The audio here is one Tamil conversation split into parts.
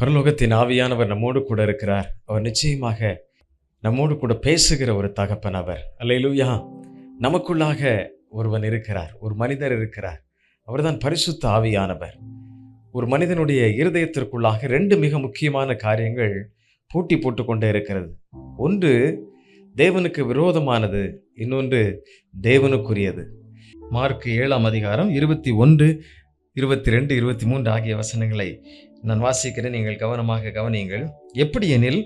பரலோகத்தின் ஆவியானவர் நம்மோடு கூட இருக்கிறார். அவர் நிச்சயமாக நம்மோடு கூட பேசுகிற ஒரு தகப்பன் அவர். அல்லேலூயா. நமக்குள்ளாக ஒருவன் இருக்கிறார், ஒரு மனிதர் இருக்கிறார். அவர்தான் பரிசுத்த ஆவியானவர். ஒரு மனிதனுடைய இருதயத்திற்குள்ளாக 2 மிக முக்கியமான காரியங்கள் போட்டி போட்டுக்கொண்டே இருக்கிறது. ஒன்று தேவனுக்கு விரோதமானது, இன்னொன்று தேவனுக்குரியது. மார்க் 7ஆம் அதிகாரம் 21, 22, 23 ஆகிய வசனங்களை நான் வாசிக்கிறேன். நீங்கள் கவனமாக கவனியுங்கள். எப்படி எனில்,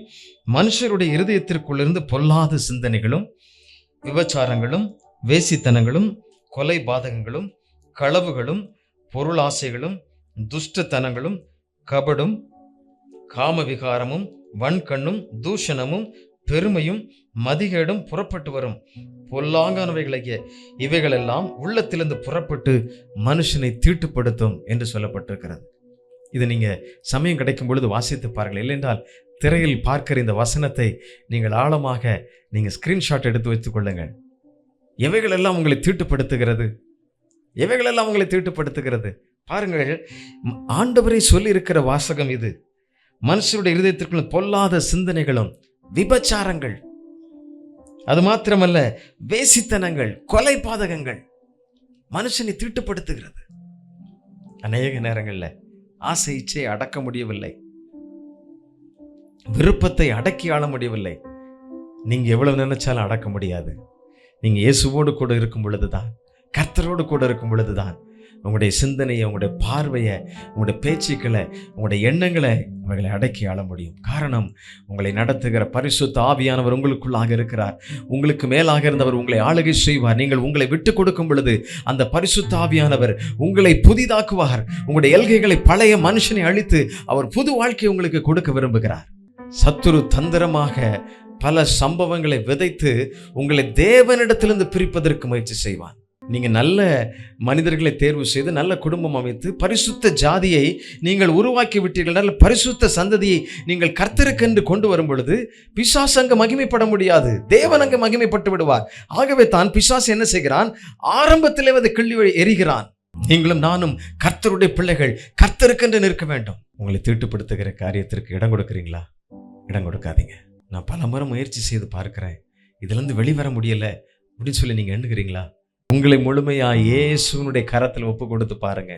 மனுஷருடைய இருதயத்திற்குள்ளிருந்து பொல்லாத சிந்தனைகளும், விபச்சாரங்களும், வேசித்தனங்களும், கொலை பாதகங்களும், களவுகளும், பொருளாசைகளும், துஷ்டத்தனங்களும், கபடும், காமவிகாரமும், வன்கண்ணும், தூஷணமும், பெருமையும், மதிகேடும் புறப்பட்டு வரும். பொல்லாங்கானவைகளாகிய இவைகளெல்லாம் உள்ளத்திலிருந்து புறப்பட்டு மனுஷனை தீட்டுப்படுத்தும் என்று சொல்லப்பட்டிருக்கிறது. இதை நீங்க சமயம் கிடைக்கும் பொழுது வாசித்து பாருங்கள். இல்லைன்றால் திரையில் பார்க்கிற இந்த வசனத்தை நீங்கள் ஆழமாக நீங்க ஸ்கிரீன்ஷாட் எடுத்து வைத்துக் கொள்ளுங்கள். எவைகளெல்லாம் உங்களை தீட்டுப்படுத்துகிறது, எவைகளெல்லாம் உங்களை தீட்டுப்படுத்துகிறது பாருங்கள். ஆண்டவரை சொல்லி இருக்கிற வாசகம் இது. மனுஷருடைய இருதயத்திற்குள் பொல்லாத சிந்தனைகளும், விபச்சாரங்கள், அது மாத்திரமல்ல வேசித்தனங்கள், கொலை பாதகங்கள் மனுஷனை தீட்டுப்படுத்துகிறது. அநேக நேரங்களில் ஆசை இச்சையை அடக்க முடியவில்லை, விருப்பத்தை அடக்கி ஆள முடியவில்லை. நீங்க எவ்வளவு நினைச்சாலும் அடக்க முடியாது. நீங்க இயேசுவோடு கூட இருக்கும் பொழுதுதான், கர்த்தரோடு கூட இருக்கும் பொழுதுதான் உங்களுடைய சிந்தனையை, உங்களுடைய பார்வையை, உங்களுடைய பேச்சுக்களை, உங்களுடைய எண்ணங்களை அவைகளை அடக்கி ஆள முடியும். காரணம், உங்களை நடத்துகிற பரிசுத்த ஆவியானவர் உங்களுக்குள்ளாக இருக்கிறார். உங்களுக்கு மேலாக இருந்தவர் உங்களை ஆளுகை செய்வார். நீங்கள் உங்களை விட்டு கொடுக்கும் பொழுது அந்த பரிசுத்த ஆவியானவர் உங்களை புதிதாக்குவார். உங்களுடைய எல்கைகளை, பழைய மனுஷனை அழித்து அவர் புது வாழ்க்கையை உங்களுக்கு கொடுக்க விரும்புகிறார். சத்துரு தந்திரமாக பல சம்பவங்களை விதைத்து உங்களை தேவனிடத்திலிருந்து பிரிப்பதற்கு முயற்சி செய்வான். நீங்க நல்ல மனிதர்களை தேர்வு செய்து நல்ல குடும்பம் அமைத்து பரிசுத்த ஜாதியை நீங்கள் உருவாக்கி விட்டீர்கள். நல்ல பரிசுத்த சந்ததியை நீங்கள் கர்த்தருக்கென்று கொண்டு வரும் பொழுது பிசாசு அங்கு மகிமைப்பட முடியாது, தேவன் அங்கு மகிமைப்பட்டு விடுவார். ஆகவே தான் பிசாசு என்ன செய்கிறான்? ஆரம்பத்திலே அதை கிள்ளி எறிகிறான். நீங்களும் நானும் கர்த்தருடைய பிள்ளைகள், கர்த்தருக்கென்று நிற்க வேண்டும். உங்களை தீட்டுப்படுத்துகிற காரியத்திற்கு இடம் கொடுக்குறீங்களா? இடம் கொடுக்காதீங்க. நான் பல முறை முயற்சி செய்து பார்க்கிறேன், இதுல இருந்து வெளிவர முடியல அப்படின்னு சொல்லி நீங்க எண்ணுகிறீங்களா? உங்களை முழுமையா இயேசுனுடைய கரத்தில் ஒப்பு கொடுத்து பாருங்க.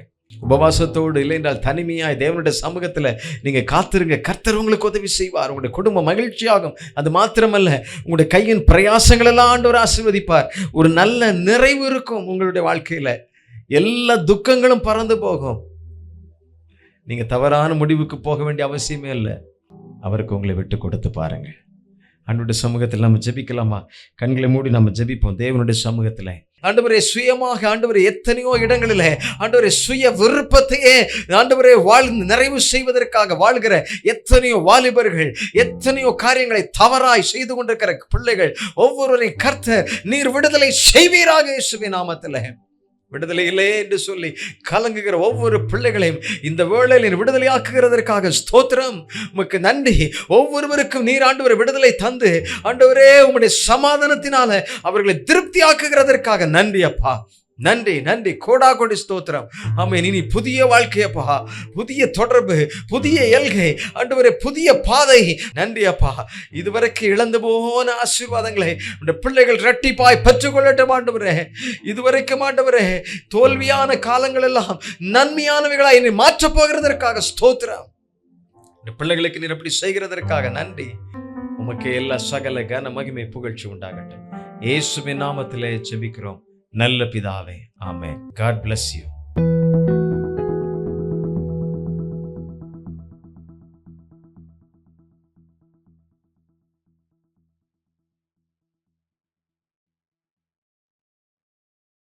உபவாசத்தோடு, இல்லை என்றால் தனிமையாய் தேவனுடைய சமூகத்துல நீங்க காத்திருங்க. கர்த்தர் உங்களுக்கு உதவி செய்வார். உங்களுடைய குடும்பம் மகிழ்ச்சியாகும். அது மாத்திரமல்ல, உங்களுடைய கையின் பிரயாசங்கள் எல்லாம் ஆண்டவர் ஆசீர்வதிப்பார். ஒரு நல்ல நிறைவு இருக்கும் உங்களுடைய வாழ்க்கையில. எல்லா துக்கங்களும் பறந்து போகும். நீங்க தவறான முடிவுக்கு போக வேண்டிய அவசியமே இல்லை. அவருக்கு உங்களை விட்டு கொடுத்து பாருங்க. ஆண்டவருடைய சமூகத்தில் நம்ம ஜெபிக்கலாமா? கண்களை மூடி நம்ம ஜெபிப்போம். தேவனுடைய சமூகத்தில் ஆண்டவரே, சுயமாக ஆண்டவரே, எத்தனையோ இடங்களிலே ஆண்டவரே சுய விருப்பத்தையே ஆண்டவரே நிறைவு செய்வதற்காக வாழ்கிற எத்தனையோ வாலிபர்கள், எத்தனையோ காரியங்களை தவறாய் செய்து கொண்டிருக்கிற பிள்ளைகள் ஒவ்வொருவரையும் கர்த்தர் நீர் விடுதலை செய்வீராக இயேசுவின் நாமத்தில். விடுதலை இல்லை என்று சொல்லி கலங்குகிற ஒவ்வொரு பிள்ளைகளையும் இந்த வேளையில் விடுதலை ஆக்குகிறதற்காக ஸ்தோத்திரம். உமக்கு நன்றி. ஒவ்வொருவருக்கும் நீர் ஆண்டவரை விடுதலை தந்து ஆண்டவரே உம்முடைய சமாதானத்தினால அவர்களை திருப்தி ஆக்குகிறதற்காக நன்றி அப்பா. நன்றி நன்றி, கோடா கோடி ஸ்தோத்திரம். ஆமென். இனி புதிய வாழ்க்கையப்பா, புதிய தொடர்பு, புதிய எல்கை ஆண்டவரே, புதிய பாதை. நன்றி அப்பா. இதுவரைக்கும் இழந்து போன ஆசீர்வாதங்களை இந்த பிள்ளைகள் இரட்டிப்பாய் பெற்றுக்கொள்ளட்டும் ஆண்டவரே. இதுவரைக்கும் ஆண்டவரே தோல்வியான காலங்கள் எல்லாம் நன்மையானவைகளாய் நீ மாற்றப் போகிறதற்காக ஸ்தோத்திரம். இந்த பிள்ளைகளுக்கு நீர் அப்படி செய்கிறதற்காக நன்றி. உமக்கு எல்லா சகல கன மகிமை புகழ்ச்சி உண்டாகட்டும். இயேசுவின் நாமத்திலே ஜெபிக்கிறோம் நல்ல பிதாவே. ஆமென். God bless you.